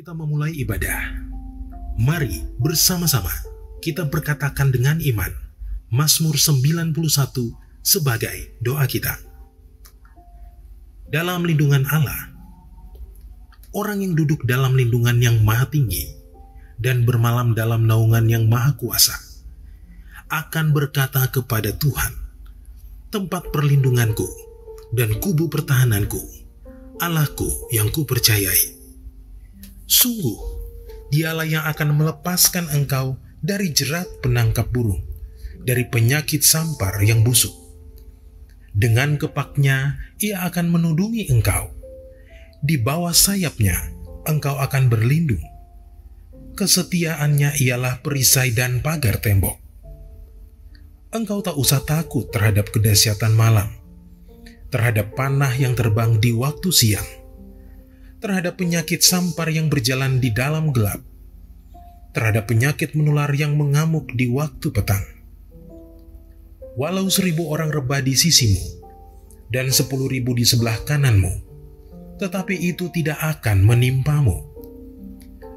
kita memulai ibadah, mari bersama-sama kita berkatakan dengan iman Mazmur 91 sebagai doa kita. Dalam lindungan Allah, orang yang duduk dalam lindungan yang maha tinggi dan bermalam dalam naungan yang maha kuasa akan berkata kepada Tuhan, tempat perlindunganku dan kubu pertahananku, Allahku yang kupercayai. Sungguh, dialah yang akan melepaskan engkau dari jerat penangkap burung, dari penyakit sampar yang busuk. Dengan kepaknya, ia akan menudungi engkau. Di bawah sayapnya, engkau akan berlindung. Kesetiaannya ialah perisai dan pagar tembok. Engkau tak usah takut terhadap kedahsyatan malam, terhadap panah yang terbang di waktu siang, terhadap penyakit sampar yang berjalan di dalam gelap, terhadap penyakit menular yang mengamuk di waktu petang. Walau 1.000 orang rebah di sisimu dan 10.000 di sebelah kananmu, tetapi itu tidak akan menimpamu.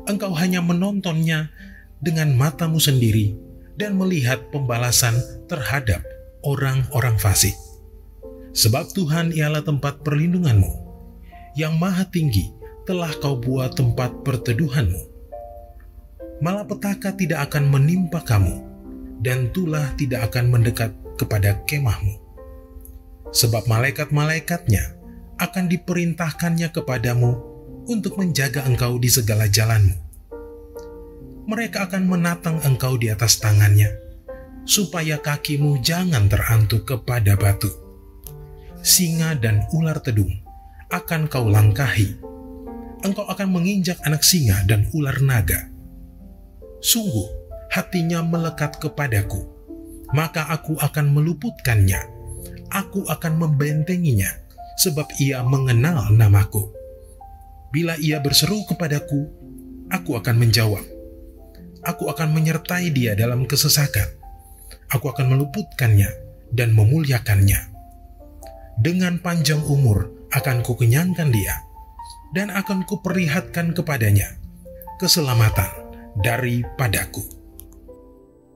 Engkau hanya menontonnya dengan matamu sendiri dan melihat pembalasan terhadap orang-orang fasik. Sebab Tuhan ialah tempat perlindunganmu, yang maha tinggi telah kau buat tempat perteduhanmu. Malapetaka tidak akan menimpa kamu, dan tulah tidak akan mendekat kepada kemahmu. Sebab malaikat-malaikatnya akan diperintahkannya kepadamu untuk menjaga engkau di segala jalanmu. Mereka akan menatang engkau di atas tangannya, supaya kakimu jangan terantuk kepada batu. Singa dan ular tedung akan kau langkahi. Engkau akan menginjak anak singa dan ular naga. Sungguh, hatinya melekat kepadaku, maka aku akan meluputkannya. Aku akan membentenginya, sebab ia mengenal namaku. Bila ia berseru kepadaku, aku akan menjawab. Aku akan menyertai dia dalam kesesakan. Aku akan meluputkannya dan memuliakannya. Dengan panjang umur akan kukenyangkan dia, dan akan kuperlihatkan kepadanya keselamatan daripadaku.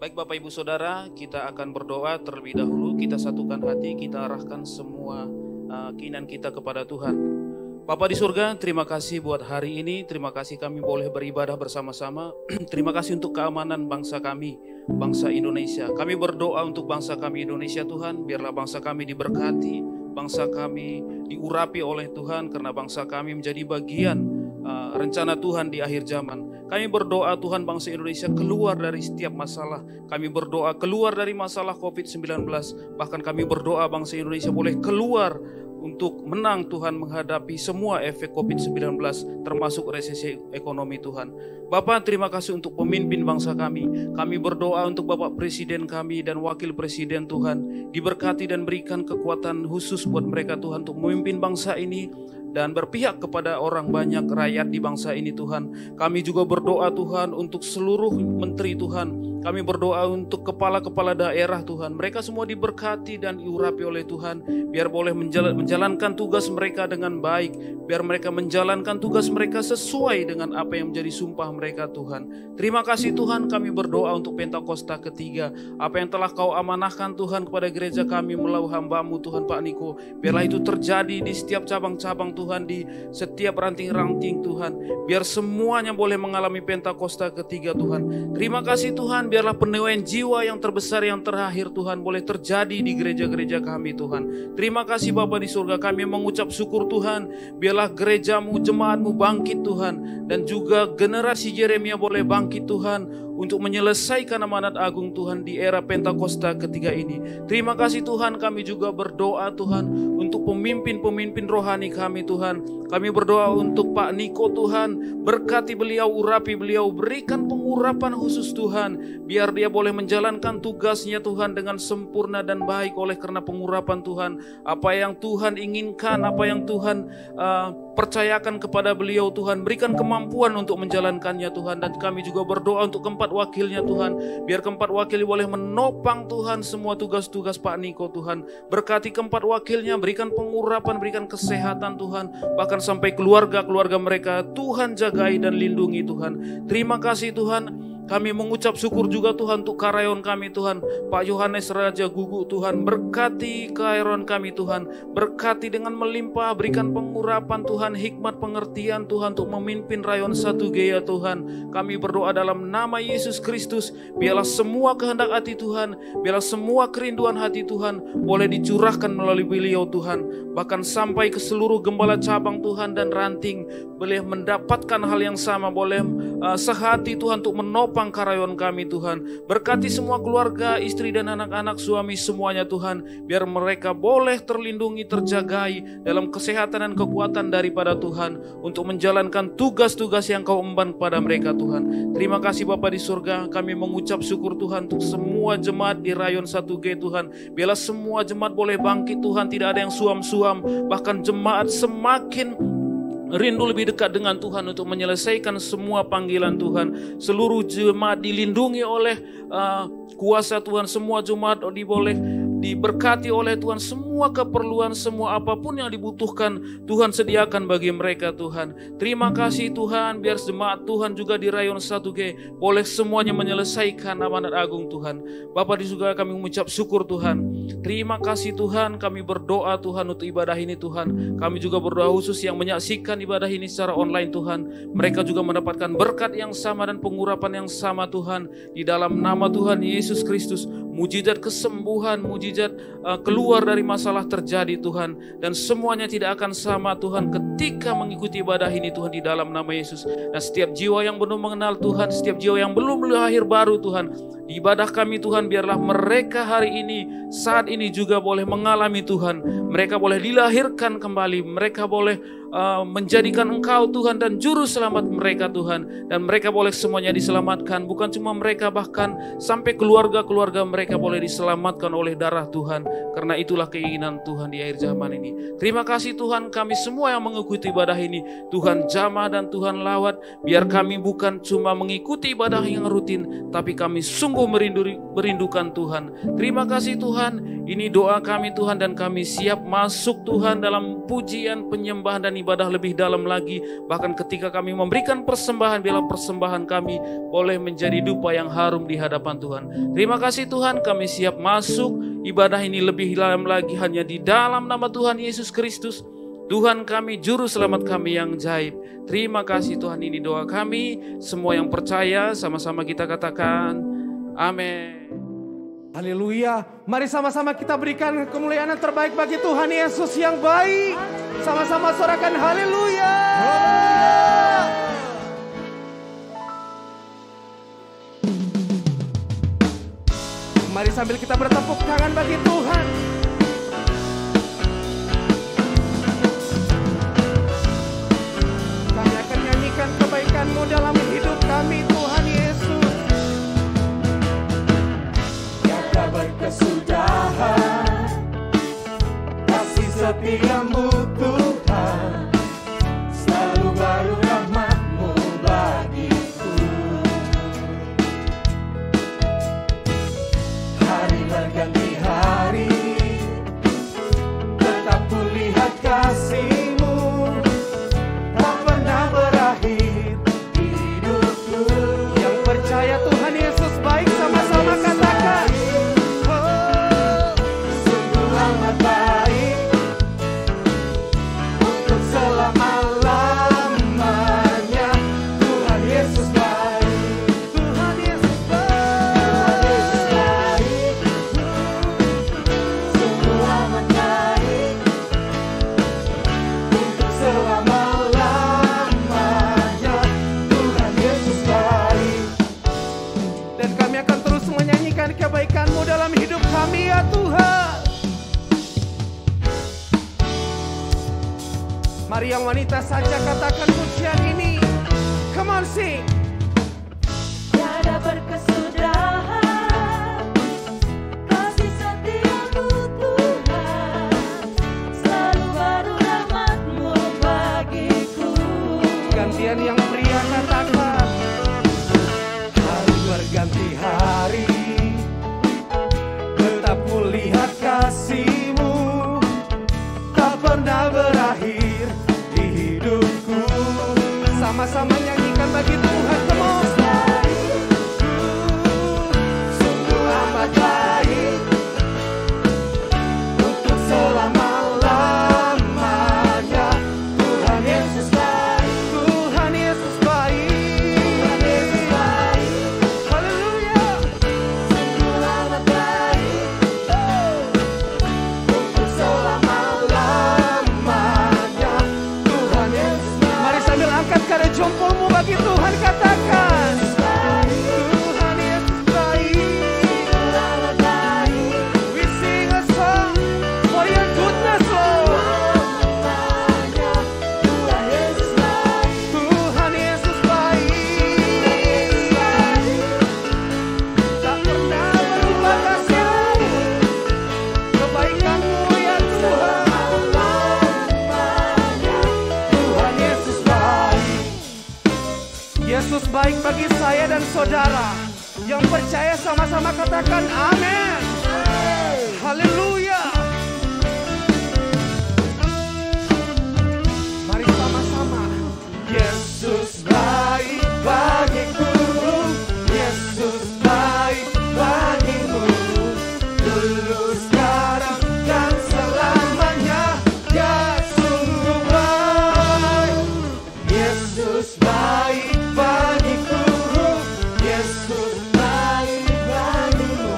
Baik Bapak Ibu Saudara, kita akan berdoa terlebih dahulu. Kita satukan hati, kita arahkan semua keinginan kita kepada Tuhan. Bapa di surga, terima kasih buat hari ini. Terima kasih kami boleh beribadah bersama-sama. Terima kasih untuk keamanan bangsa kami, bangsa Indonesia. Kami berdoa untuk bangsa kami Indonesia Tuhan, biarlah bangsa kami diberkati, bangsa kami diurapi oleh Tuhan, karena bangsa kami menjadi bagian rencana Tuhan di akhir zaman. Kami berdoa Tuhan, bangsa Indonesia keluar dari setiap masalah. Kami berdoa keluar dari masalah COVID-19. Bahkan kami berdoa bangsa Indonesia boleh keluar untuk menang Tuhan menghadapi semua efek COVID-19, termasuk resesi ekonomi Tuhan. Bapak, terima kasih untuk pemimpin bangsa kami. Kami berdoa untuk Bapak Presiden kami dan Wakil Presiden Tuhan. Diberkati dan berikan kekuatan khusus buat mereka Tuhan untuk memimpin bangsa ini dan berpihak kepada orang banyak rakyat di bangsa ini Tuhan. Kami juga berdoa Tuhan untuk seluruh menteri Tuhan. Kami berdoa untuk kepala-kepala daerah Tuhan. Mereka semua diberkati dan diurapi oleh Tuhan. Biar boleh menjalankan tugas mereka dengan baik. Biar mereka menjalankan tugas mereka sesuai dengan apa yang menjadi sumpah mereka Tuhan. Terima kasih Tuhan, kami berdoa untuk Pentakosta ketiga. Apa yang telah kau amanahkan Tuhan kepada gereja kami melalui hamba-Mu Tuhan Pak Niko. Biarlah itu terjadi di setiap cabang-cabang Tuhan, di setiap ranting-ranting Tuhan. Biar semuanya boleh mengalami Pentakosta ketiga Tuhan. Terima kasih Tuhan, biarlah penebusan jiwa yang terbesar yang terakhir Tuhan boleh terjadi di gereja-gereja kami Tuhan. Terima kasih Bapa di surga, kami mengucap syukur Tuhan. Biarlah gereja-Mu, jemaat-Mu bangkit Tuhan. Dan juga generasi Yeremia boleh bangkit Tuhan untuk menyelesaikan amanat agung Tuhan di era Pentakosta ketiga ini. Terima kasih Tuhan, kami juga berdoa Tuhan untuk pemimpin-pemimpin rohani kami Tuhan. Kami berdoa untuk Pak Niko Tuhan, berkati beliau, urapi beliau, berikan pengurapan khusus Tuhan, biar dia boleh menjalankan tugasnya Tuhan dengan sempurna dan baik oleh karena pengurapan Tuhan. Apa yang Tuhan inginkan, apa yang Tuhan percayakan kepada beliau Tuhan, berikan kemampuan untuk menjalankannya Tuhan. Dan kami juga berdoa untuk keempat keempat wakilnya Tuhan. Biar keempat wakil boleh menopang Tuhan semua tugas-tugas Pak Niko Tuhan. Berkati keempat wakilnya, berikan pengurapan, berikan kesehatan Tuhan. Bahkan sampai keluarga-keluarga mereka Tuhan jagai dan lindungi Tuhan. Terima kasih Tuhan. Kami mengucap syukur juga Tuhan untuk karyawan kami Tuhan, Pak Yohanes Raja Gugu Tuhan. Berkati karyawan kami Tuhan, berkati dengan melimpah, berikan pengurapan Tuhan, hikmat pengertian Tuhan untuk memimpin rayon 1G ya Tuhan. Kami berdoa dalam nama Yesus Kristus, biarlah semua kehendak hati Tuhan, biarlah semua kerinduan hati Tuhan boleh dicurahkan melalui beliau Tuhan. Bahkan sampai ke seluruh gembala cabang Tuhan dan ranting boleh mendapatkan hal yang sama, boleh sehati Tuhan untuk menopang karyawan kami Tuhan. Berkati semua keluarga, istri dan anak-anak, suami semuanya Tuhan. Biar mereka boleh terlindungi, terjagai dalam kesehatan dan kekuatan daripada Tuhan untuk menjalankan tugas-tugas yang Kau emban kepada mereka Tuhan. Terima kasih Bapa di surga. Kami mengucap syukur Tuhan untuk semua jemaat di rayon 1G Tuhan. Biarlah semua jemaat boleh bangkit Tuhan, tidak ada yang suam-suam. Bahkan jemaat semakin rindu lebih dekat dengan Tuhan untuk menyelesaikan semua panggilan Tuhan. Seluruh jemaat dilindungi oleh kuasa Tuhan. Semua jemaat diberkati oleh Tuhan. Semua keperluan, semua apapun yang dibutuhkan Tuhan sediakan bagi mereka Tuhan. Terima kasih Tuhan. Biar jemaat Tuhan juga di rayon 1G boleh semuanya menyelesaikan amanat agung Tuhan. Bapa di surga, kami mengucap syukur Tuhan. Terima kasih Tuhan. Kami berdoa Tuhan untuk ibadah ini Tuhan. Kami juga berdoa khusus yang menyaksikan ibadah ini secara online Tuhan. Mereka juga mendapatkan berkat yang sama dan pengurapan yang sama Tuhan. Di dalam nama Tuhan Yesus Kristus, mujizat kesembuhan, mujizat keluar dari masalah terjadi Tuhan. Dan semuanya tidak akan sama Tuhan ketika mengikuti ibadah ini Tuhan, di dalam nama Yesus. Dan setiap jiwa yang belum mengenal Tuhan, setiap jiwa yang belum lahir baru Tuhan, di ibadah kami Tuhan, biarlah mereka hari ini, saat ini juga boleh mengalami Tuhan. Mereka boleh dilahirkan kembali, mereka boleh menjadikan Engkau Tuhan dan juru selamat mereka Tuhan. Dan mereka boleh semuanya diselamatkan. Bukan cuma mereka, bahkan sampai keluarga-keluarga mereka boleh diselamatkan oleh darah Tuhan. Karena itulah keinginan Tuhan di akhir zaman ini. Terima kasih Tuhan, kami semua yang mengikuti ibadah ini Tuhan jamah dan Tuhan lawat. Biar kami bukan cuma mengikuti ibadah yang rutin, tapi kami sungguh merindukan Tuhan. Terima kasih Tuhan. Ini doa kami Tuhan, dan kami siap masuk Tuhan dalam pujian, penyembahan dan ibadah lebih dalam lagi. Bahkan ketika kami memberikan persembahan, biarlah persembahan kami boleh menjadi dupa yang harum di hadapan Tuhan. Terima kasih Tuhan, kami siap masuk ibadah ini lebih dalam lagi hanya di dalam nama Tuhan Yesus Kristus, Tuhan kami, juru selamat kami yang ajaib. Terima kasih Tuhan, ini doa kami. Semua yang percaya sama-sama kita katakan amin. Haleluya. Mari sama-sama kita berikan kemuliaan yang terbaik bagi Tuhan Yesus yang baik. Sama-sama sorakan haleluya. Mari sambil kita bertepuk tangan bagi Tuhan. Kami akan nyanyikan kebaikan-Mu dalam hidup kami Tuhan Yesus. Berkesudahan, kasih setia-Mu Tuhan, selalu baru rahmat-Mu bagiku. Hari berganti hari, tetap kulihat kasih-Mu, tak pernah berakhir hidupku. Yang percaya Tuhan Yesus baik, sama-sama katakan. Kebaikan-Mu dalam hidup kami ya Tuhan. Mari yang wanita saja katakan pujian ini. Come on sing. Tiada berkesudahan, kasih setia-Mu Tuhan, selalu baru rahmat-Mu bagiku. Gantian yang pria katakan. Hari Tuhan katakan, Tuhan Yesus baik. We sing a song for your goodness, Lord. Tuhan Yesus baik. Tak pernah berubah kasih-Mu, kebaikan-Mu ya Tuhan. Tuhan Yesus baik. Yesus baik bagi saya dan saudara. Yang percaya sama-sama katakan amin. Haleluya. Mari sama-sama. Yesus baik bagiku. Yesus baik bagimu. Dulu, sekarang, dan selamanya. Dia sungguh baik. Yesus baik bagiku. Yesus baik bagimu.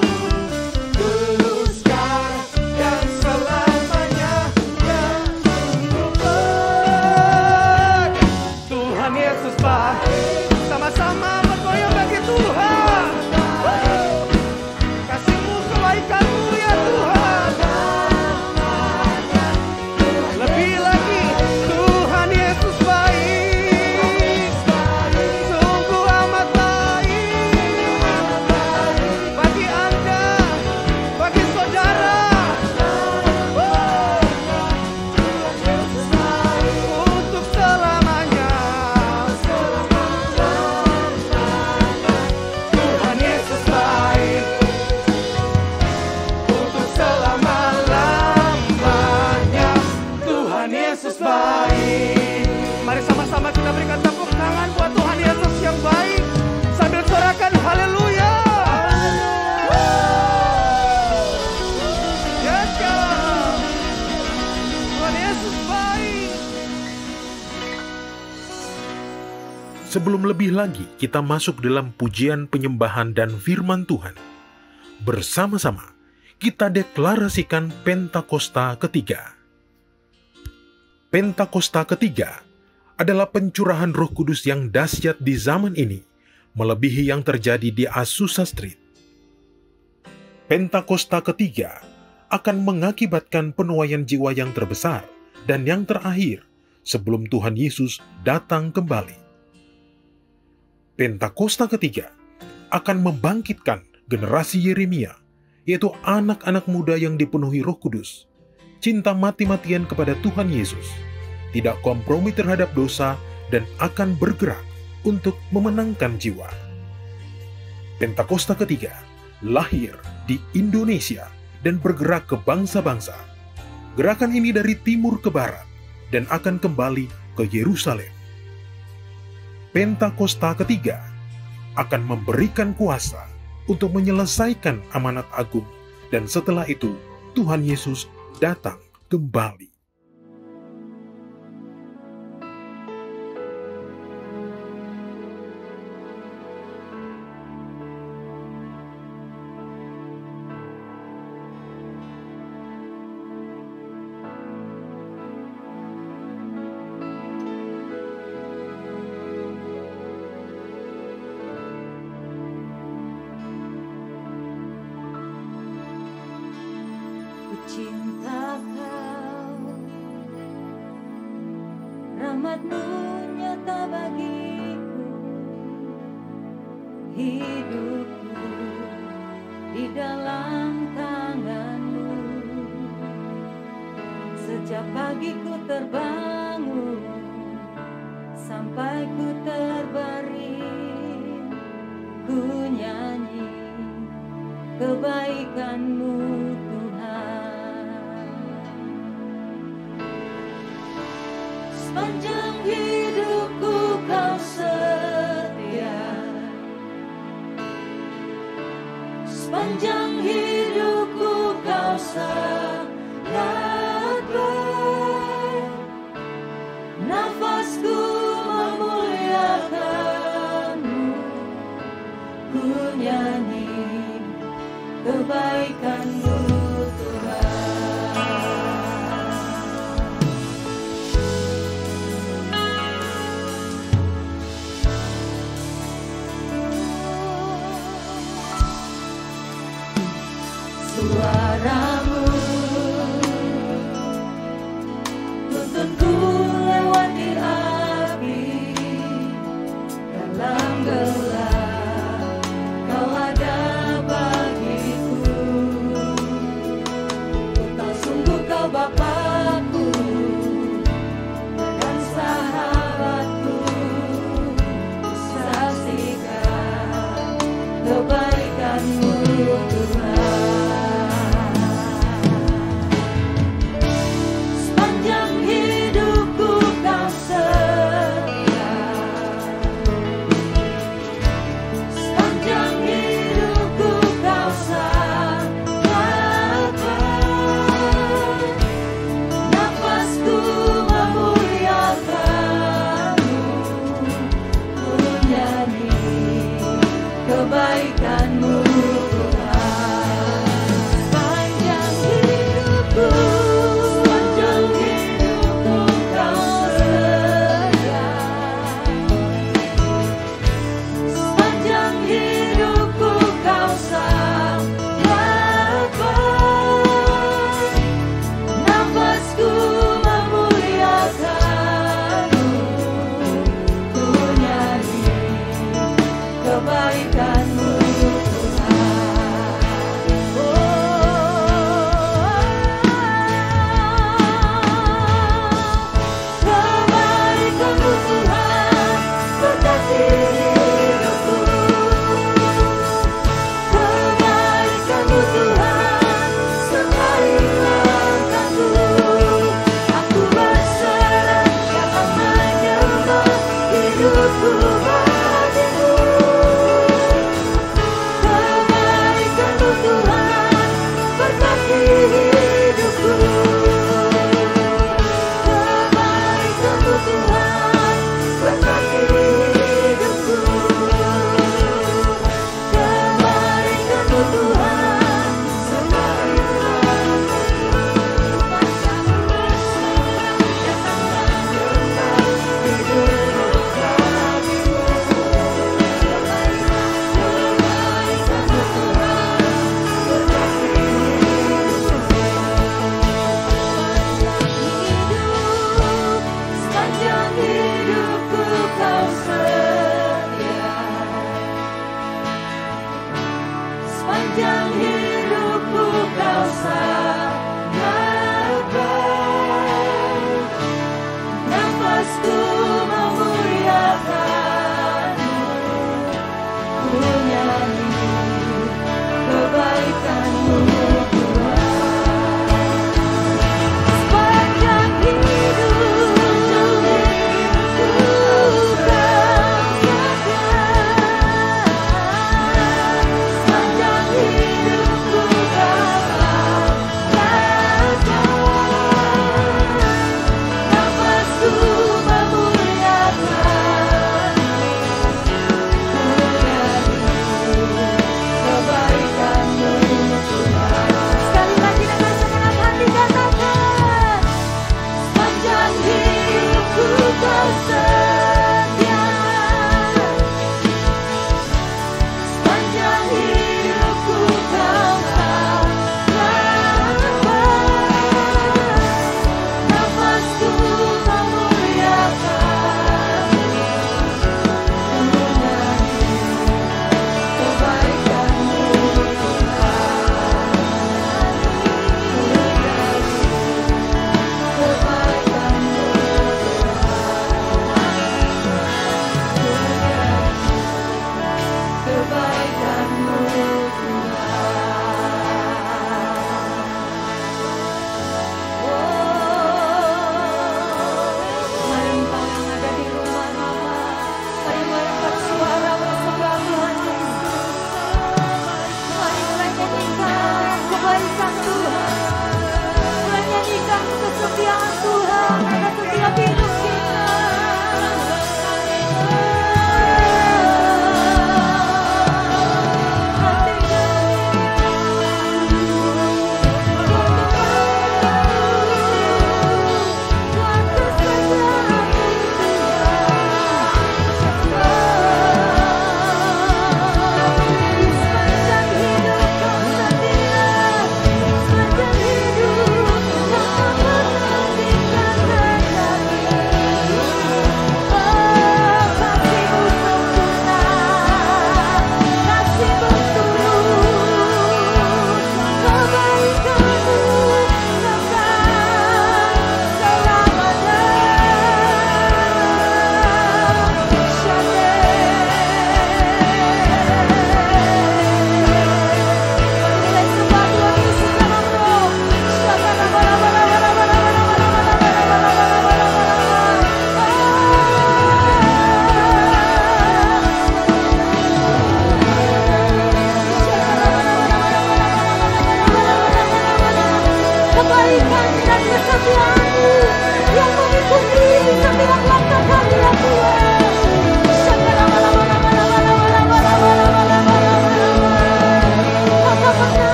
Dulu, sekarang, dan selamanya. Dia sungguh baik. Tuhan Yesus baik. Sama-sama bergoyang bagi Tuhan. Kasih-Mu, kebaikan-Mu ya Tuhan. Lebih lagi, Tuhan Yesus baik. Sungguh amat baik. Bagi Anda, bagi saudara. Untuk selamanya. Tuhan Yesus baik. Untuk selama-lamanya. Tuhan Yesus baik. Mari sama-sama kita berikan tepuk tangan buat Tuhan Yesus yang baik. Sambil sorakan haleluya. Yes, God. Tuhan Yesus baik. Sebelum lebih lagi kita masuk dalam pujian penyembahan dan firman Tuhan, bersama-sama kita deklarasikan Pentakosta ketiga. Pentakosta ketiga adalah pencurahan Roh Kudus yang dahsyat di zaman ini, melebihi yang terjadi di Azusa Street. Pentakosta ketiga akan mengakibatkan penuaian jiwa yang terbesar dan yang terakhir sebelum Tuhan Yesus datang kembali. Pentakosta ketiga akan membangkitkan generasi Yeremia, yaitu anak-anak muda yang dipenuhi Roh Kudus, cinta mati-matian kepada Tuhan Yesus, tidak kompromi terhadap dosa, dan akan bergerak untuk memenangkan jiwa. Pentakosta ketiga lahir di Indonesia dan bergerak ke bangsa-bangsa. Gerakan ini dari timur ke barat dan akan kembali ke Yerusalem. Pentakosta ketiga akan memberikan kuasa untuk menyelesaikan amanat agung, dan setelah itu Tuhan Yesus datang kembali. Cinta Kau, rahmat-Mu nyata bagiku, hidupku di dalam tangan-Mu. Sejak pagi ku terbangun sampai ku terbaring, ku nyanyi kebaikan-Mu Tuhan. Sepanjang hidupku Kau setia, sepanjang hidupku Kau sangat baik. Nafasku memuliakan-Mu, ku nyanyi kebaikan-Mu Tuhan.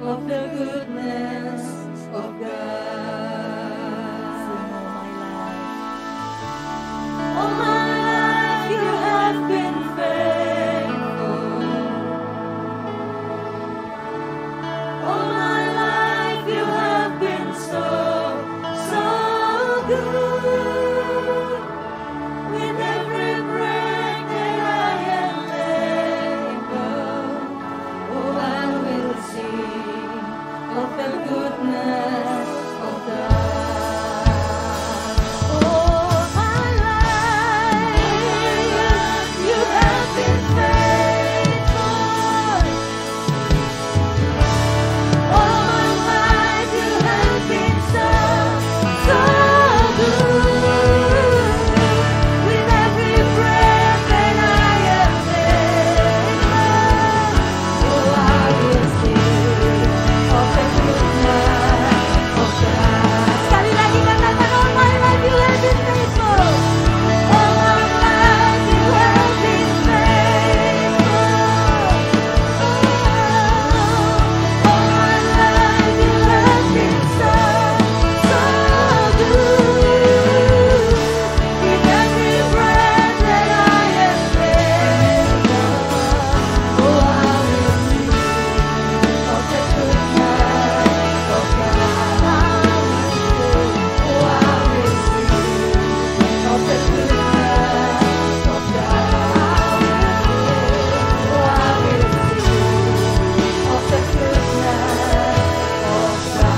of the goodness of God. All my life you have been faithful. All my life you have been so good. With every breath that I am able, oh, I will sing of the goodness of God. All my life you have been faithful. All my life you have been so good. With every breath that I am able, oh, I will sing of the goodness of God. Sekali lagi katakan, all my life you have been faithful. All my life you have been faithful. All my life you have been so good. With every breath that I am able, oh, I will sing of the goodness of God. Oh, I will sing of the goodness of God. Oh, I will sing of the goodness of God.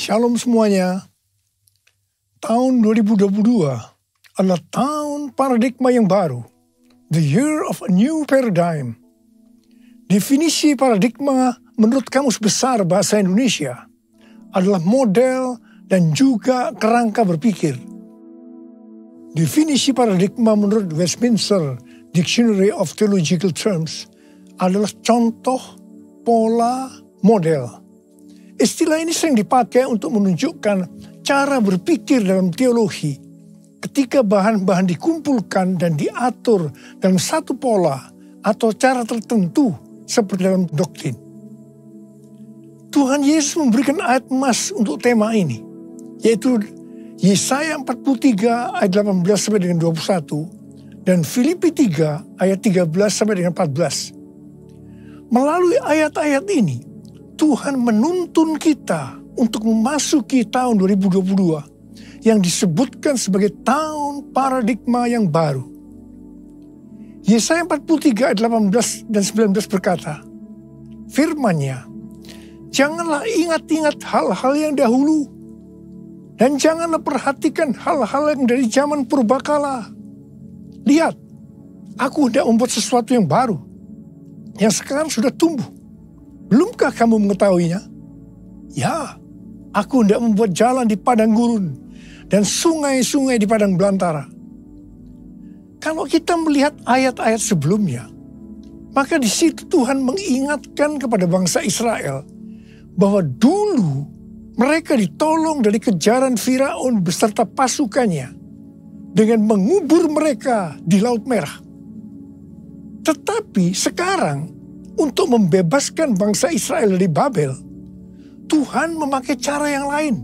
Shalom semuanya. Tahun 2022 adalah tahun paradigma yang baru. The year of a new paradigm. Definisi paradigma menurut Kamus Besar Bahasa Indonesia adalah model dan juga kerangka berpikir. Definisi paradigma menurut Westminster Dictionary of Theological Terms adalah contoh, pola, model. Istilah ini sering dipakai untuk menunjukkan cara berpikir dalam teologi ketika bahan-bahan dikumpulkan dan diatur dalam satu pola atau cara tertentu seperti dalam doktrin. Tuhan Yesus memberikan ayat emas untuk tema ini, yaitu Yesaya 43 ayat 18 sampai dengan 21 dan Filipi 3 ayat 13 sampai dengan 14. Melalui ayat-ayat ini, Tuhan menuntun kita untuk memasuki tahun 2022 yang disebutkan sebagai tahun paradigma yang baru. Yesaya 43 ayat 18 dan 19 berkata, firman-Nya, janganlah ingat-ingat hal-hal yang dahulu, dan janganlah perhatikan hal-hal yang dari zaman purbakala. Lihat, aku hendak membuat sesuatu yang baru, yang sekarang sudah tumbuh. Belumkah kamu mengetahuinya? Ya, aku hendak membuat jalan di padang gurun dan sungai-sungai di padang belantara. Kalau kita melihat ayat-ayat sebelumnya, maka di situ Tuhan mengingatkan kepada bangsa Israel bahwa dulu mereka ditolong dari kejaran Firaun beserta pasukannya dengan mengubur mereka di Laut Merah. Tetapi sekarang, untuk membebaskan bangsa Israel dari Babel, Tuhan memakai cara yang lain,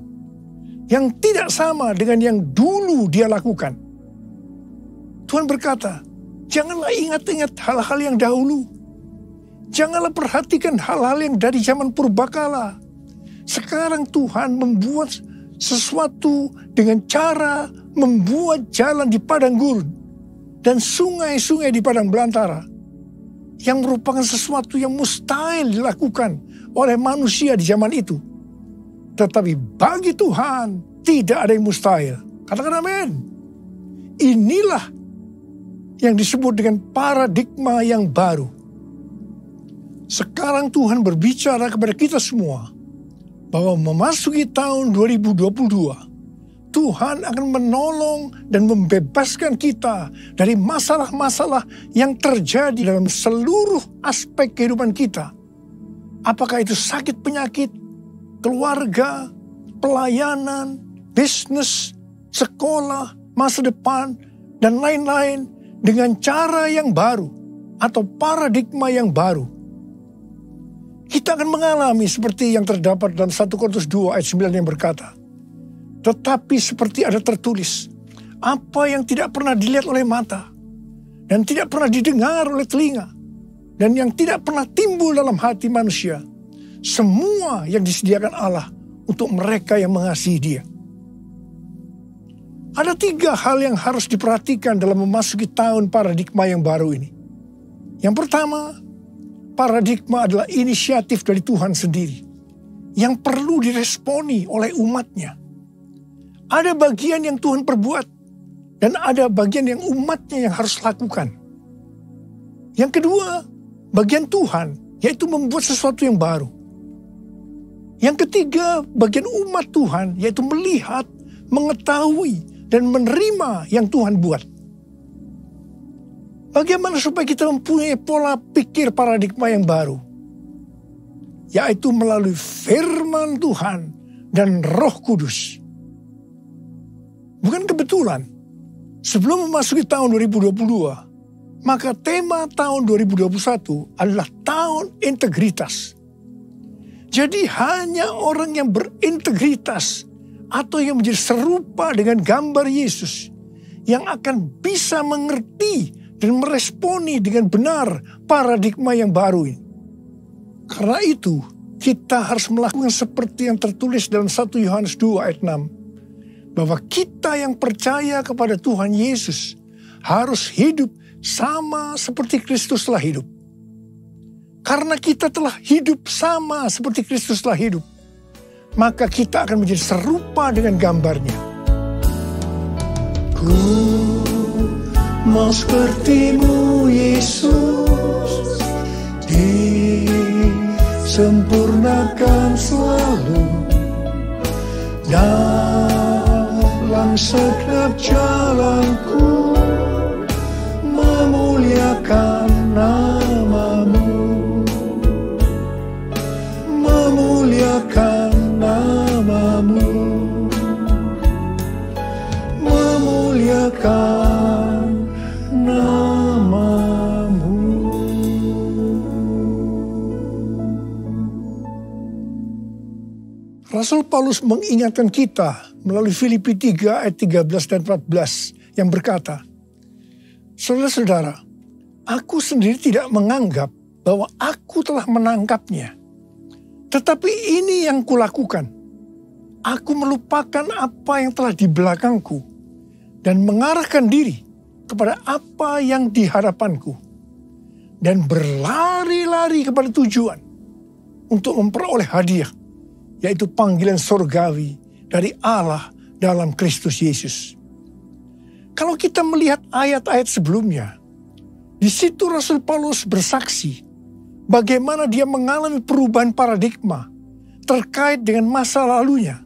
yang tidak sama dengan yang dulu dia lakukan. Tuhan berkata, janganlah ingat-ingat hal-hal yang dahulu. Janganlah perhatikan hal-hal yang dari zaman purbakala. Sekarang Tuhan membuat sesuatu dengan cara membuat jalan di padang gurun dan sungai-sungai di padang belantara, yang merupakan sesuatu yang mustahil dilakukan oleh manusia di zaman itu. Tetapi bagi Tuhan tidak ada yang mustahil. Katakan amin. Inilah yang disebut dengan paradigma yang baru. Sekarang Tuhan berbicara kepada kita semua bahwa memasuki tahun 2022, Tuhan akan menolong dan membebaskan kita dari masalah-masalah yang terjadi dalam seluruh aspek kehidupan kita. Apakah itu sakit penyakit, keluarga, pelayanan, bisnis, sekolah, masa depan, dan lain-lain dengan cara yang baru atau paradigma yang baru. Kita akan mengalami seperti yang terdapat dalam 1 Korintus 2 ayat 9 yang berkata, tetapi seperti ada tertulis, apa yang tidak pernah dilihat oleh mata, dan tidak pernah didengar oleh telinga, dan yang tidak pernah timbul dalam hati manusia, semua yang disediakan Allah untuk mereka yang mengasihi Dia. Ada 3 hal yang harus diperhatikan dalam memasuki tahun paradigma yang baru ini. Yang pertama, paradigma adalah inisiatif dari Tuhan sendiri yang perlu diresponi oleh umatnya. Ada bagian yang Tuhan perbuat dan ada bagian yang umatnya yang harus lakukan. Yang kedua, bagian Tuhan yaitu membuat sesuatu yang baru. Yang ketiga, bagian umat Tuhan yaitu melihat, mengetahui, dan menerima yang Tuhan buat. Bagaimana supaya kita mempunyai pola pikir paradigma yang baru? Yaitu melalui firman Tuhan dan Roh Kudus. Bukan kebetulan, sebelum memasuki tahun 2022, maka tema tahun 2021 adalah tahun integritas. Jadi hanya orang yang berintegritas atau yang menjadi serupa dengan gambar Yesus yang akan bisa mengerti dan meresponi dengan benar paradigma yang baru ini. Karena itu, kita harus melakukan seperti yang tertulis dalam 1 Yohanes 2 ayat 6. Bahwa kita yang percaya kepada Tuhan Yesus harus hidup sama seperti Kristus telah hidup. Karena kita telah hidup sama seperti Kristus telah hidup, maka kita akan menjadi serupa dengan gambarnya. Ku mau sepertimu Yesus, disempurnakan selalu dalam setiap jalanku, memuliakan namamu, memuliakan namamu, memuliakan namamu. Rasul Paulus mengingatkan kita melalui Filipi 3 ayat 13 dan 14 yang berkata, saudara-saudara, aku sendiri tidak menganggap bahwa aku telah menangkapnya. Tetapi ini yang kulakukan. Aku melupakan apa yang telah di belakangku dan mengarahkan diri kepada apa yang di hadapanku dan berlari-lari kepada tujuan untuk memperoleh hadiah, yaitu panggilan surgawi dari Allah dalam Kristus Yesus. Kalau kita melihat ayat-ayat sebelumnya, di situ Rasul Paulus bersaksi bagaimana dia mengalami perubahan paradigma terkait dengan masa lalunya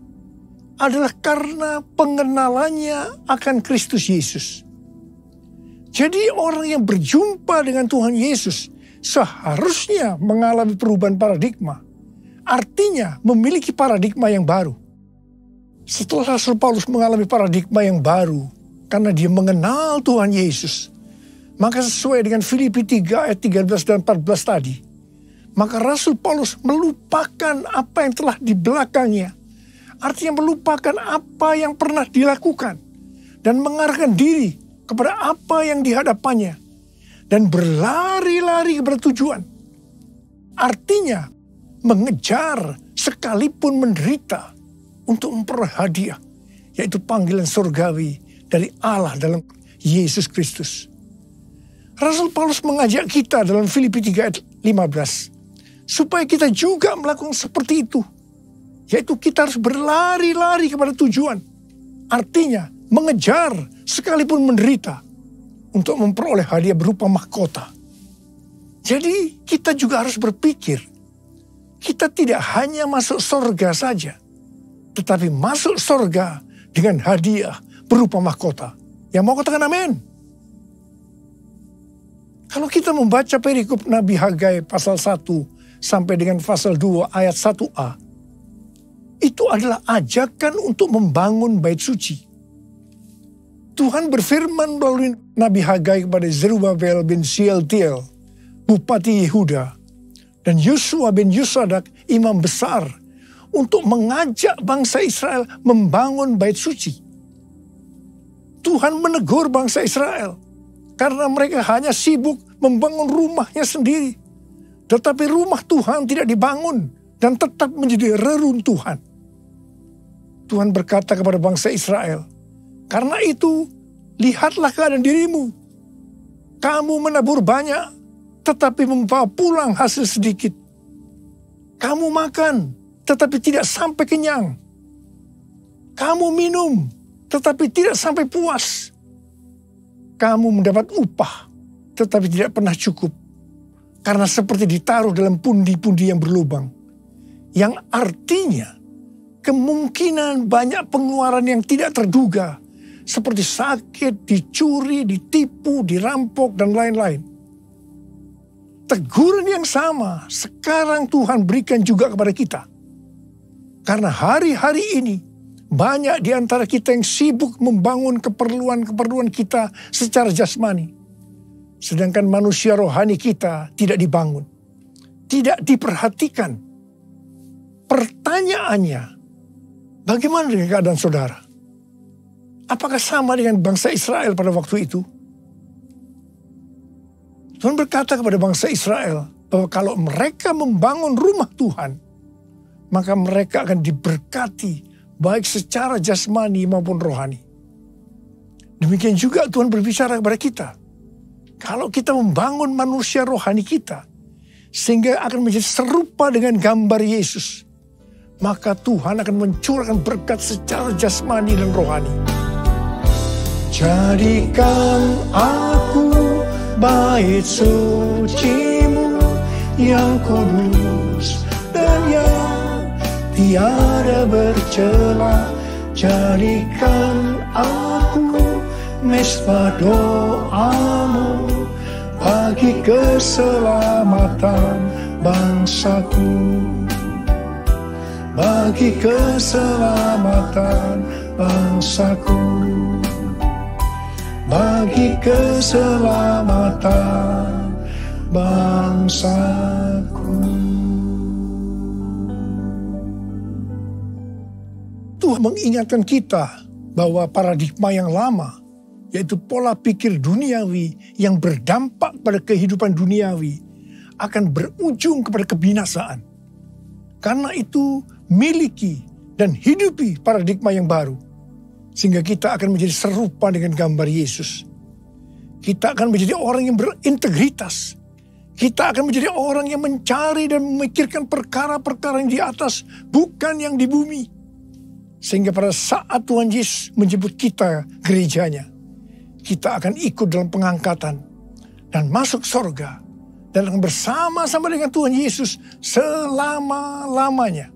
adalah karena pengenalannya akan Kristus Yesus. Jadi orang yang berjumpa dengan Tuhan Yesus seharusnya mengalami perubahan paradigma. Artinya memiliki paradigma yang baru. Setelah Rasul Paulus mengalami paradigma yang baru karena dia mengenal Tuhan Yesus, maka sesuai dengan Filipi 3 ayat 13 dan 14 tadi, maka Rasul Paulus melupakan apa yang telah di belakangnya. Artinya melupakan apa yang pernah dilakukan dan mengarahkan diri kepada apa yang di hadapannya dan berlari-lari kepada tujuan. Artinya mengejar sekalipun menderita untuk memperoleh hadiah, yaitu panggilan surgawi dari Allah dalam Yesus Kristus. Rasul Paulus mengajak kita dalam Filipi 3 ayat 15 supaya kita juga melakukan seperti itu, yaitu kita harus berlari-lari kepada tujuan. Artinya mengejar sekalipun menderita untuk memperoleh hadiah berupa mahkota. Jadi kita juga harus berpikir, kita tidak hanya masuk surga saja, tetapi masuk surga dengan hadiah berupa mahkota. Yang mau katakan amin? Kalau kita membaca perikop Nabi Hagai pasal 1 sampai dengan pasal 2 ayat 1a, itu adalah ajakan untuk membangun bait suci. Tuhan berfirman melalui Nabi Hagai kepada Zerubabel bin Shealtiel, Bupati Yehuda, dan Yosua bin Yosadak, imam besar, untuk mengajak bangsa Israel membangun bait suci. Tuhan menegur bangsa Israel karena mereka hanya sibuk membangun rumahnya sendiri. Tetapi rumah Tuhan tidak dibangun dan tetap menjadi reruntuhan. Tuhan berkata kepada bangsa Israel, "Karena itu, lihatlah keadaan dirimu. Kamu menabur banyak, tetapi membawa pulang hasil sedikit. Kamu makan, tetapi tidak sampai kenyang. Kamu minum, tetapi tidak sampai puas. Kamu mendapat upah, tetapi tidak pernah cukup. Karena seperti ditaruh dalam pundi-pundi yang berlubang." Yang artinya, kemungkinan banyak pengeluaran yang tidak terduga, seperti sakit, dicuri, ditipu, dirampok, dan lain-lain. Teguran yang sama sekarang Tuhan berikan juga kepada kita. Karena hari-hari ini banyak di antara kita yang sibuk membangun keperluan-keperluan kita secara jasmani. Sedangkan manusia rohani kita tidak dibangun, tidak diperhatikan. Pertanyaannya, bagaimana dengan keadaan saudara? Apakah sama dengan bangsa Israel pada waktu itu? Tuhan berkata kepada bangsa Israel bahwa kalau mereka membangun rumah Tuhan, maka mereka akan diberkati baik secara jasmani maupun rohani. Demikian juga Tuhan berbicara kepada kita. Kalau kita membangun manusia rohani kita, sehingga akan menjadi serupa dengan gambar Yesus, maka Tuhan akan mencurahkan berkat secara jasmani dan rohani. Jadikan aku bait suci-Mu yang kudus dan yang tiada bercela. Jadikan aku mesbah doa-Mu bagi keselamatan bangsaku, bagi keselamatan bangsaku, bagi keselamatan bangsaku. Tuhan mengingatkan kita bahwa paradigma yang lama, yaitu pola pikir duniawi yang berdampak pada kehidupan duniawi, akan berujung kepada kebinasaan. Karena itu, miliki dan hidupi paradigma yang baru, sehingga kita akan menjadi serupa dengan gambar Yesus. Kita akan menjadi orang yang berintegritas. Kita akan menjadi orang yang mencari dan memikirkan perkara-perkara yang di atas, bukan yang di bumi. Sehingga pada saat Tuhan Yesus menjemput kita gerejanya, kita akan ikut dalam pengangkatan dan masuk surga dan akan bersama-sama dengan Tuhan Yesus selama-lamanya.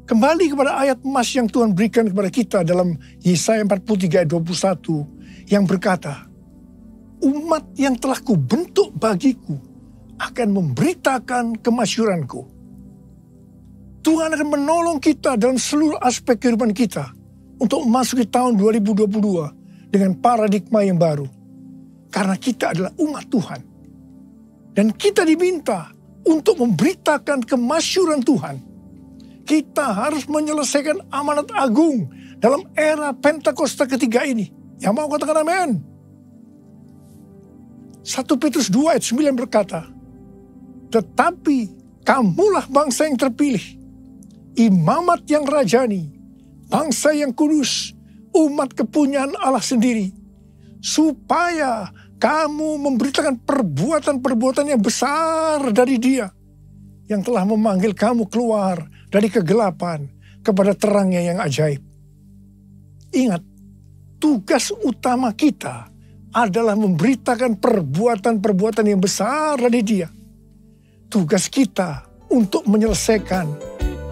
Kembali kepada ayat emas yang Tuhan berikan kepada kita dalam Yesaya 43 ayat 21 yang berkata, "Umat yang telah kubentuk bagiku akan memberitakan kemasyuranku." Tuhan akan menolong kita dalam seluruh aspek kehidupan kita untuk memasuki tahun 2022 dengan paradigma yang baru. Karena kita adalah umat Tuhan. Dan kita diminta untuk memberitakan kemasyuran Tuhan. Kita harus menyelesaikan amanat agung dalam era Pentakosta ketiga ini. Yang mau katakan amin? 1 Petrus 2 ayat 9 berkata, "Tetapi kamulah bangsa yang terpilih, imamat yang rajani, bangsa yang kudus, umat kepunyaan Allah sendiri, supaya kamu memberitakan perbuatan-perbuatan yang besar dari Dia, yang telah memanggil kamu keluar dari kegelapan kepada terangnya yang ajaib." Ingat, tugas utama kita adalah memberitakan perbuatan-perbuatan yang besar dari Dia. Tugas kita untuk menyelesaikan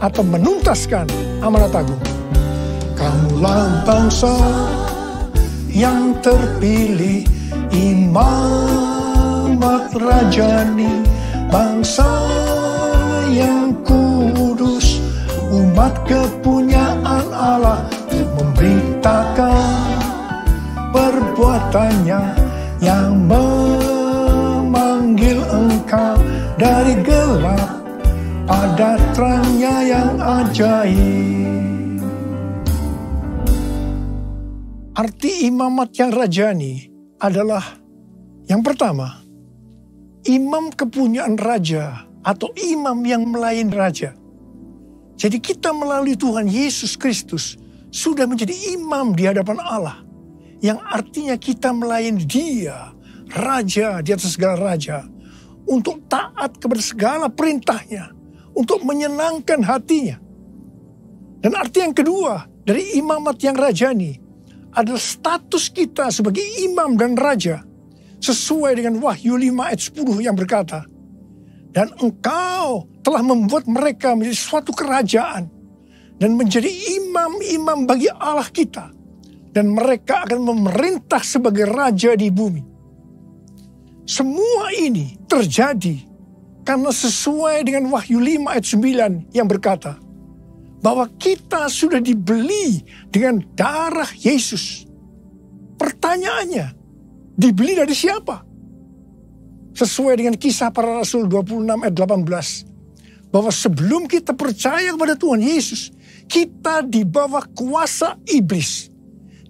atau menuntaskan amanat agung. Akulah bangsa yang terpilih, imamat rajani, bangsa yang kudus, umat kepunyaan Allah, untuk memberitakan perbuatannya yang memanggil engkau dari gelap pada terangnya yang ajaib. Arti imamat yang rajani adalah yang pertama, imam kepunyaan raja atau imam yang melayani raja. Jadi kita melalui Tuhan Yesus Kristus sudah menjadi imam di hadapan Allah, yang artinya kita melayani Dia, Raja di atas segala raja, untuk taat kepada segala perintahnya, untuk menyenangkan hatinya. Dan arti yang kedua dari imamat yang rajani adalah status kita sebagai imam dan raja, sesuai dengan Wahyu 5 ayat 10 yang berkata, dan engkau telah membuat mereka menjadi suatu kerajaan dan menjadi imam-imam bagi Allah kita, dan mereka akan memerintah sebagai raja di bumi. Semua ini terjadi karena sesuai dengan Wahyu 5 ayat 9 yang berkata bahwa kita sudah dibeli dengan darah Yesus. Pertanyaannya, dibeli dari siapa? Sesuai dengan Kisah Para Rasul 26 ayat 18, bahwa sebelum kita percaya kepada Tuhan Yesus, kita di bawah kuasa iblis.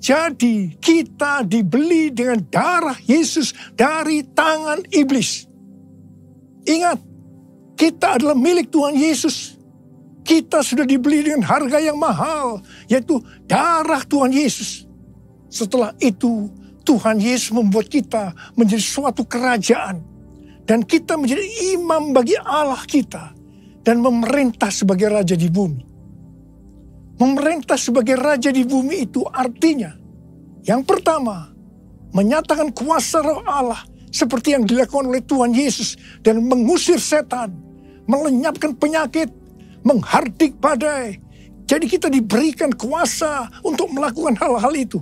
Jadi kita dibeli dengan darah Yesus dari tangan iblis. Ingat, kita adalah milik Tuhan Yesus. Kita sudah dibeli dengan harga yang mahal, yaitu darah Tuhan Yesus. Setelah itu, Tuhan Yesus membuat kita menjadi suatu kerajaan. Dan kita menjadi imam bagi Allah kita. Dan memerintah sebagai raja di bumi. Memerintah sebagai raja di bumi itu artinya, yang pertama, menyatakan kuasa roh Allah seperti yang dilakukan oleh Tuhan Yesus dan mengusir setan, melenyapkan penyakit, menghardik badai. Jadi kita diberikan kuasa untuk melakukan hal-hal itu.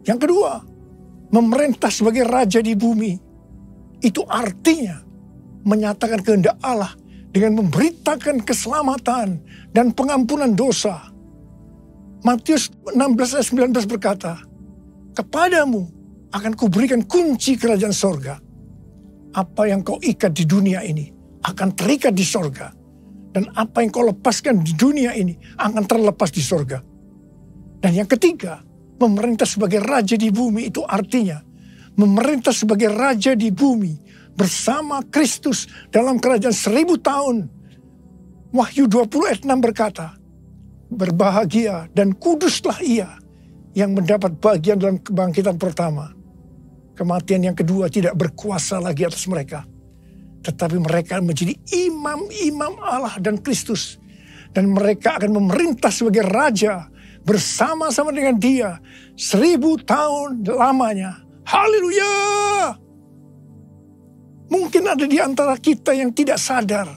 Yang kedua, memerintah sebagai raja di bumi. Itu artinya menyatakan kehendak Allah dengan memberitakan keselamatan dan pengampunan dosa. Matius 16 ayat 19 berkata, kepadamu akan kuberikan kunci kerajaan sorga. Apa yang kau ikat di dunia ini akan terikat di sorga. Dan apa yang kau lepaskan di dunia ini akan terlepas di sorga. Dan yang ketiga, memerintah sebagai raja di bumi itu artinya memerintah sebagai raja di bumi bersama Kristus dalam kerajaan 1000 tahun. Wahyu 20 ayat 6 berkata, berbahagia dan kuduslah ia yang mendapat bagian dalam kebangkitan pertama. Kematian yang kedua tidak berkuasa lagi atas mereka. Tetapi mereka menjadi imam-imam Allah dan Kristus. Dan mereka akan memerintah sebagai raja bersama-sama dengan Dia 1000 tahun lamanya. Haleluya! Mungkin ada di antara kita yang tidak sadar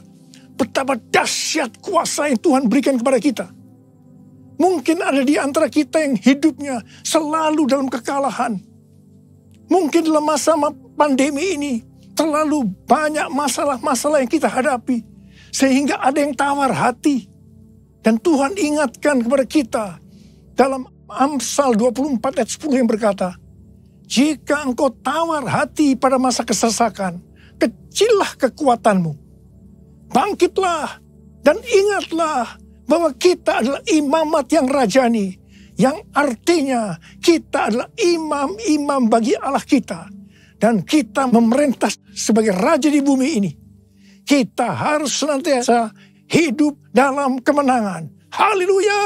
betapa dahsyat kuasa yang Tuhan berikan kepada kita. Mungkin ada di antara kita yang hidupnya selalu dalam kekalahan. Mungkin dalam masa pandemi ini terlalu banyak masalah-masalah yang kita hadapi. Sehingga ada yang tawar hati. Dan Tuhan ingatkan kepada kita dalam Amsal 24 ayat 10 yang berkata, jika engkau tawar hati pada masa kesesakan, kecillah kekuatanmu. Bangkitlah dan ingatlah bahwa kita adalah imamat yang rajani, yang artinya kita adalah imam-imam bagi Allah kita. Dan kita memerintah sebagai raja di bumi ini. Kita harus senantiasa hidup dalam kemenangan. Haleluya!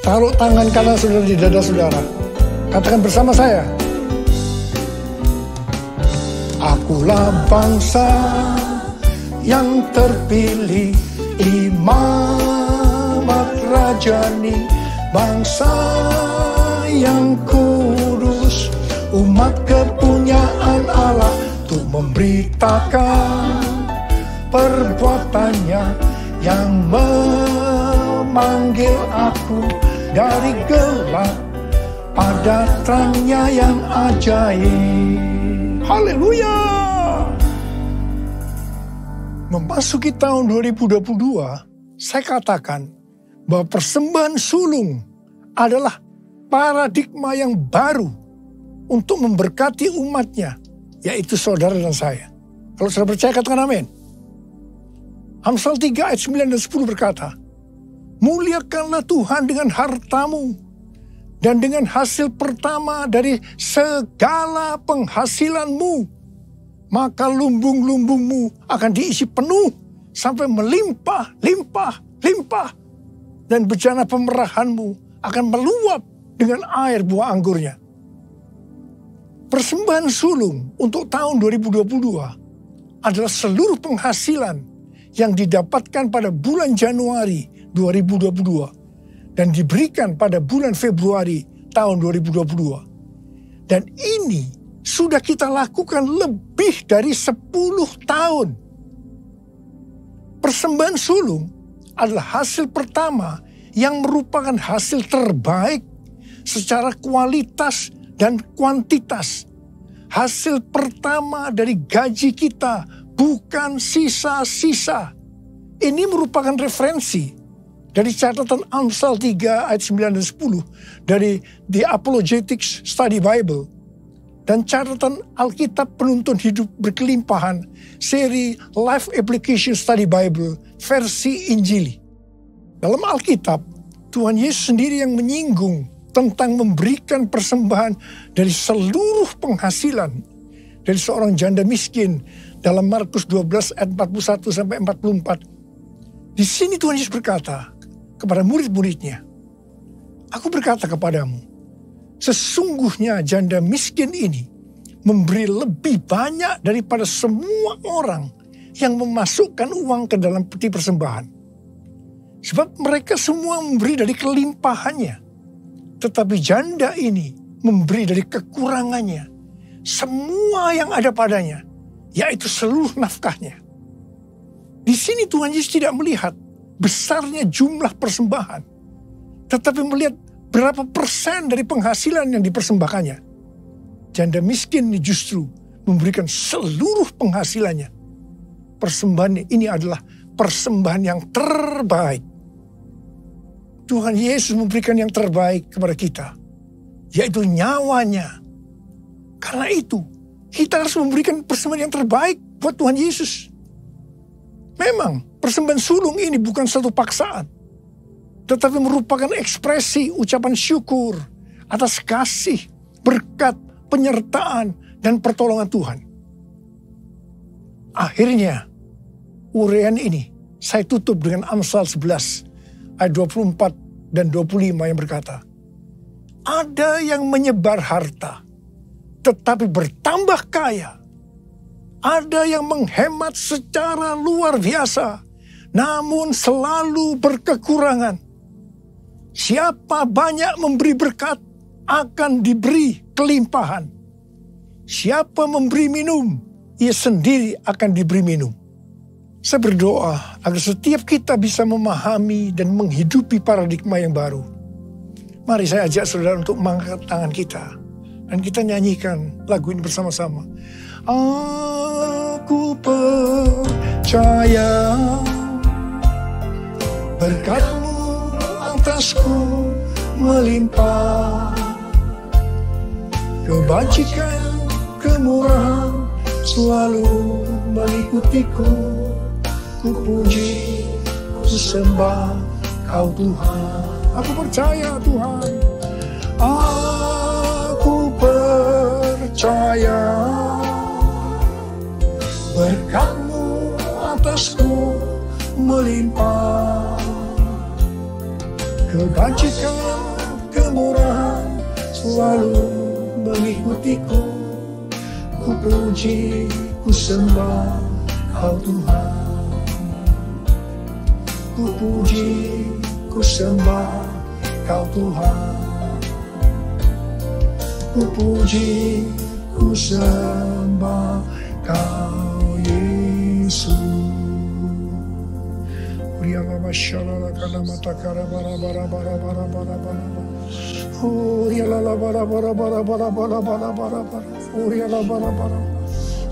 Taruh tangan kanan saudara di dada saudara. Katakan bersama saya. Akulah bangsa yang terpilih, imamat rajani, bangsa yang kudus, umat kepunyaan Allah, untuk memberitakan perbuatannya yang memanggil aku dari gelap pada terang-Nya yang ajaib. Haleluya! Memasuki tahun 2022, saya katakan bahwa persembahan sulung adalah paradigma yang baru untuk memberkati umatnya, yaitu saudara dan saya. Kalau saudara percaya, katakan amin. Amsal 3 ayat 9 dan 10 berkata, muliakanlah Tuhan dengan hartamu dan dengan hasil pertama dari segala penghasilanmu. Maka lumbung-lumbungmu akan diisi penuh sampai melimpah, limpah, limpah. Dan bejana pemerahanmu akan meluap dengan air buah anggurnya. Persembahan sulung untuk tahun 2022 adalah seluruh penghasilan yang didapatkan pada bulan Januari 2022 dan diberikan pada bulan Februari tahun 2022. Dan ini sudah kita lakukan lebih dari 10 tahun. Persembahan sulung adalah hasil pertama yang merupakan hasil terbaik secara kualitas dan kuantitas. Hasil pertama dari gaji kita, bukan sisa-sisa. Ini merupakan referensi dari catatan Amsal 3 ayat 9 dan 10 dari The Apologetics Study Bible. Dan catatan Alkitab Penuntun Hidup Berkelimpahan, seri Life Application Study Bible, versi Injili. Dalam Alkitab, Tuhan Yesus sendiri yang menyinggung tentang memberikan persembahan dari seluruh penghasilan dari seorang janda miskin dalam Markus 12 ayat 41 sampai 44. Di sini Tuhan Yesus berkata kepada murid-muridnya, aku berkata kepadamu, sesungguhnya janda miskin ini memberi lebih banyak daripada semua orang yang memasukkan uang ke dalam peti persembahan. Sebab mereka semua memberi dari kelimpahannya. Tetapi janda ini memberi dari kekurangannya. Semua yang ada padanya, yaitu seluruh nafkahnya. Di sini Tuhan Yesus tidak melihat besarnya jumlah persembahan, tetapi melihat berapa persen dari penghasilan yang dipersembahkannya. Janda miskin ini justru memberikan seluruh penghasilannya. Persembahan ini adalah persembahan yang terbaik. Tuhan Yesus memberikan yang terbaik kepada kita, yaitu nyawanya. Karena itu, kita harus memberikan persembahan yang terbaik buat Tuhan Yesus. Memang, persembahan sulung ini bukan satu paksaan, tetapi merupakan ekspresi ucapan syukur atas kasih, berkat, penyertaan, dan pertolongan Tuhan. Akhirnya, uraian ini saya tutup dengan Amsal 11 ayat 24 dan 25 yang berkata, ada yang menyebar harta, tetapi bertambah kaya. Ada yang menghemat secara luar biasa, namun selalu berkekurangan. Siapa banyak memberi berkat, akan diberi kelimpahan. Siapa memberi minum, ia sendiri akan diberi minum. Saya berdoa agar setiap kita bisa memahami dan menghidupi paradigma yang baru. Mari saya ajak saudara untuk mengangkat tangan kita. Dan kita nyanyikan lagu ini bersama-sama. Aku percaya berkat-Mu atasku melimpah. Kebajikan, kemurahan selalu mengikutiku. Ku puji, ku sembah Kau Tuhan. Aku percaya Tuhan. Aku percaya berkat-Mu atasku melimpah. Kebajikan, kemurahan selalu mengikutiku. Ku puji, ku sembah Kau Tuhan. Ku puji, ku sembah Kau Tuhan. Ku puji, ku sembah Kau Yesus. ya lama shalala kana mata kara bara bara bara bara bara bara. Oh ya la bara bara bara bara bara bara bara bara. Oh ya la bara bara.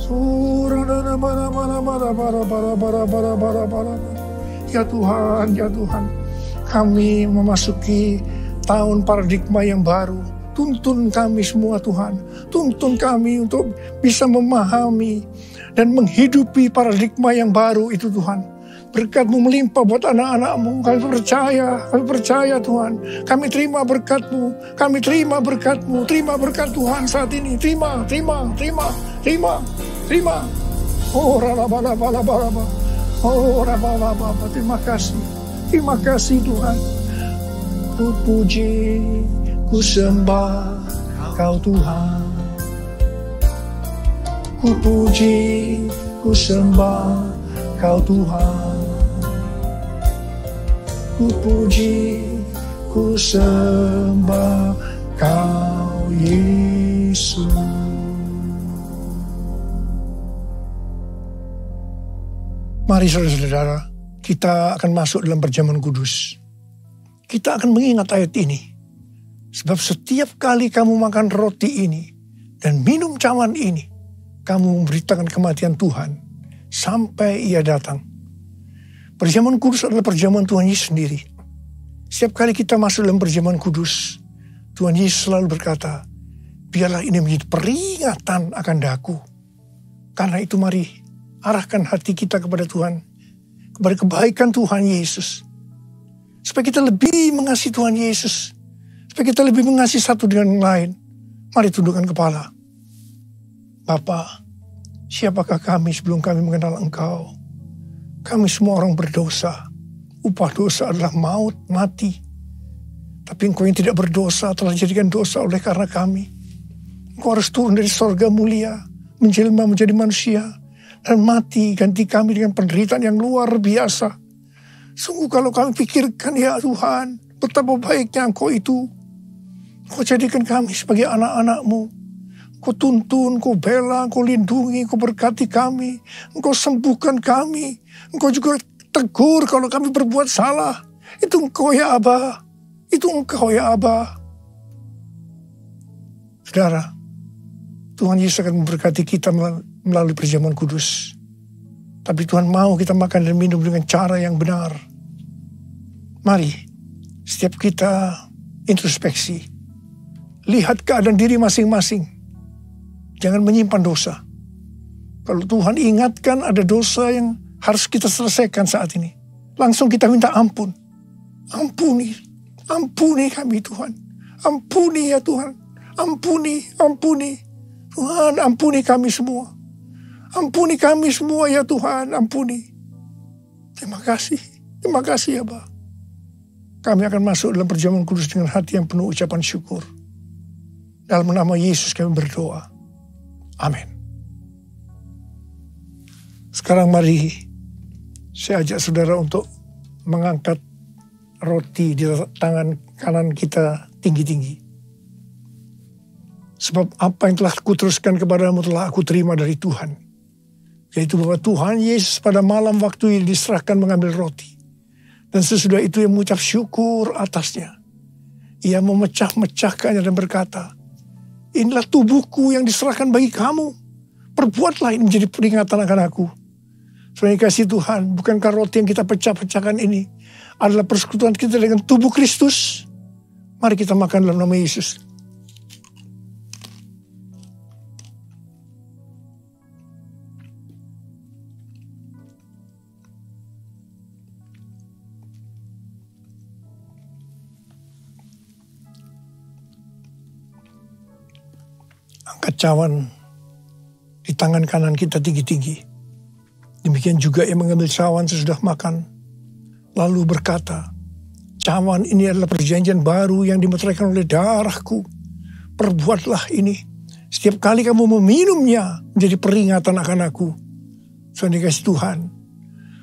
Oh rana bara bara bara bara bara bara bara bara bara. Ya Tuhan, ya Tuhan, kami memasuki tahun paradigma yang baru. Tuntun kami semua Tuhan, tuntun kami untuk bisa memahami dan menghidupi paradigma yang baru itu Tuhan. Berkat-Mu melimpah buat anak-anak-Mu, kami percaya Tuhan. Kami terima berkat-Mu, kami terima berkat-Mu, terima berkat Tuhan saat ini. Terima. Oh raba-raba. Oh raba-raba, terima kasih Tuhan. Ku puji, ku sembah Kau Tuhan. Ku puji, ku sembah Kau Tuhan. Ku puji, ku sembah Kau Yesus. Mari saudara-saudara, kita akan masuk dalam perjamuan kudus. Kita akan mengingat ayat ini. Sebab setiap kali kamu makan roti ini dan minum cawan ini, kamu memberitakan kematian Tuhan sampai Ia datang. Perjamuan kudus adalah perjamuan Tuhan Yesus sendiri. Setiap kali kita masuk dalam perjamuan kudus, Tuhan Yesus selalu berkata, biarlah ini menjadi peringatan akan daku. Karena itu mari arahkan hati kita kepada Tuhan, kepada kebaikan Tuhan Yesus. Supaya kita lebih mengasihi Tuhan Yesus. Supaya kita lebih mengasihi satu dengan yang lain. Mari tundukkan kepala. Bapa, siapakah kami sebelum kami mengenal Engkau? Kami semua orang berdosa. Upah dosa adalah maut, mati. Tapi Engkau yang tidak berdosa telah dijadikan dosa oleh karena kami. Engkau harus turun dari sorga mulia, menjelma menjadi manusia, dan mati ganti kami dengan penderitaan yang luar biasa. Sungguh kalau kami pikirkan ya Tuhan, betapa baiknya Engkau itu. Engkau jadikan kami sebagai anak-anak-Mu. Engkau tuntun, Engkau bela, Engkau lindungi, Engkau berkati kami. Engkau sembuhkan kami. Engkau juga tegur kalau kami berbuat salah. Itu Engkau ya Aba. Itu Engkau ya Aba. Saudara, Tuhan Yesus akan memberkati kita melalui perjamuan kudus. Tapi Tuhan mau kita makan dan minum dengan cara yang benar. Mari, setiap kita introspeksi. Lihat keadaan diri masing-masing. Jangan menyimpan dosa. Kalau Tuhan ingatkan ada dosa yang harus kita selesaikan saat ini, langsung kita minta ampun. Ampuni kami Tuhan. Ampuni ya Tuhan. Ampuni. Tuhan, ampuni kami semua. Ampuni kami semua ya Tuhan, ampuni. Terima kasih ya Bapa. Kami akan masuk dalam perjamuan kudus dengan hati yang penuh ucapan syukur. Dalam nama Yesus kami berdoa. Amin. Sekarang mari saya ajak saudara untuk mengangkat roti di tangan kanan kita tinggi-tinggi. Sebab apa yang telah kuteruskan kepadamu telah aku terima dari Tuhan. Yaitu bahwa Tuhan Yesus pada malam waktu ini diserahkan mengambil roti. Dan sesudah itu ia mengucap syukur atasnya. Ia memecah-mecahkannya dan berkata, inilah tubuhku yang diserahkan bagi kamu. Perbuatlah ini menjadi peringatan akan aku. Saudara kasih Tuhan, bukankah roti yang kita pecah-pecahkan ini adalah persekutuan kita dengan tubuh Kristus? Mari kita makan dalam nama Yesus. Angkat cawan di tangan kanan kita tinggi-tinggi. Demikian juga ia mengambil cawan sesudah makan. Lalu berkata, cawan ini adalah perjanjian baru yang dimeteraikan oleh darahku. Perbuatlah ini. Setiap kali kamu meminumnya menjadi peringatan akan aku. Saudara kasih Tuhan.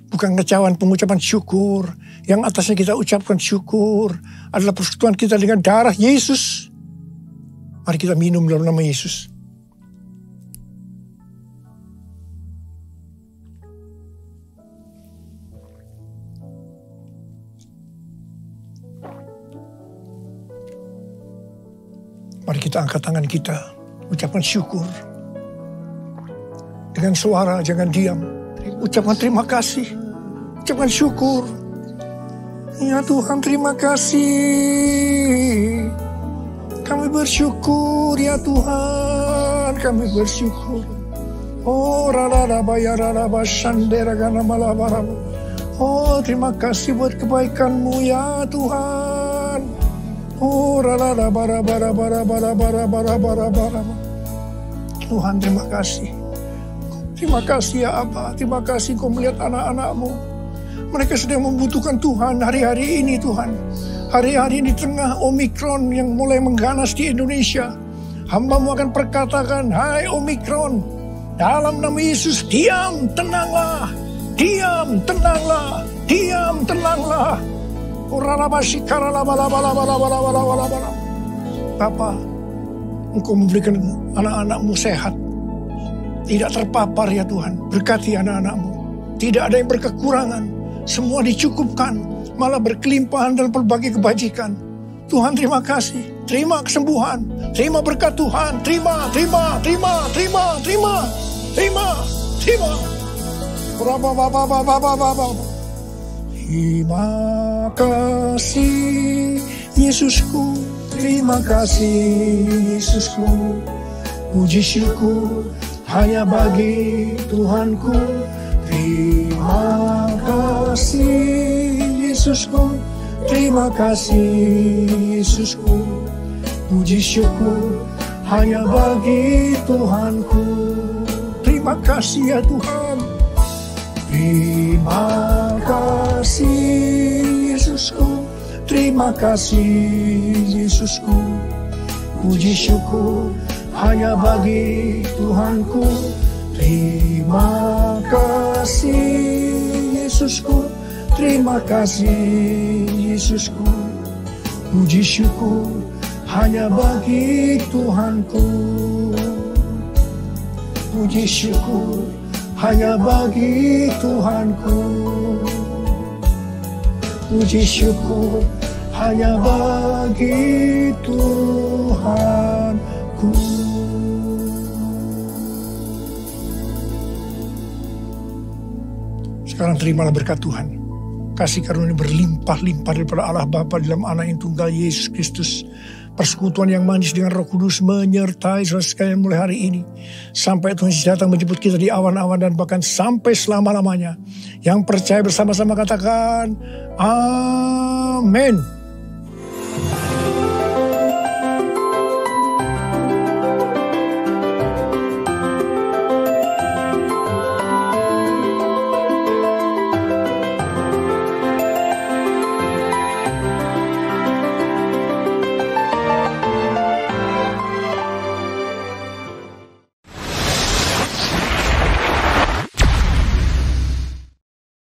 Bukan cawan pengucapan syukur. Yang atasnya kita ucapkan syukur. Adalah persekutuan kita dengan darah Yesus. Mari kita minum dalam nama Yesus. Mari kita angkat tangan kita, ucapkan syukur. Dengan suara, jangan diam. Ucapkan terima kasih, ucapkan syukur. Ya Tuhan, terima kasih. Kami bersyukur ya Tuhan, kami bersyukur. Oh raraba ya raraba shandera gana malabaraba. Oh terima kasih buat kebaikan-Mu ya Tuhan. Oh raraba raraba raraba. Tuhan terima kasih. Terima kasih ya Aba, terima kasih Kau melihat anak-anak-Mu. Mereka sedang membutuhkan Tuhan hari-hari ini Tuhan. Hari-hari di tengah Omikron yang mulai mengganas di Indonesia. Hamba-Mu akan perkatakan, hai Omikron, dalam nama Yesus, diam, tenanglah. Diam, tenanglah. Diam, tenanglah. Bapa, Engkau memberikan anak-anak-Mu sehat. Tidak terpapar ya Tuhan. Berkati anak-anak-Mu. Tidak ada yang berkekurangan. Semua dicukupkan. Malah berkelimpahan dalam berbagai kebajikan. Tuhan terima kasih. Terima kesembuhan. Terima berkat Tuhan. Terima. Terima kasih Yesusku. Terima kasih Yesusku. Puji syukur hanya bagi Tuhanku. Terima kasih Yesusku. Terima kasih Yesusku. Puji syukur hanya bagi Tuhanku. Terima kasih ya Tuhan. Terima kasih Yesusku. Terima kasih Yesusku. Puji syukur hanya bagi Tuhanku. Terima kasih Yesusku. Terima kasih Yesusku. Puji syukur hanya bagi Tuhanku. Puji syukur hanya bagi Tuhanku. Puji syukur hanya bagi Tuhanku. Sekarang terimalah berkat Tuhan. Kasih karunia berlimpah-limpah daripada Allah Bapa dalam Anak yang tunggal Yesus Kristus. Persekutuan yang manis dengan Roh Kudus menyertai saudara sekalian mulai hari ini. Sampai Tuhan Yesus datang menjemput kita di awan-awan dan bahkan sampai selama-lamanya. Yang percaya bersama-sama katakan, Amin.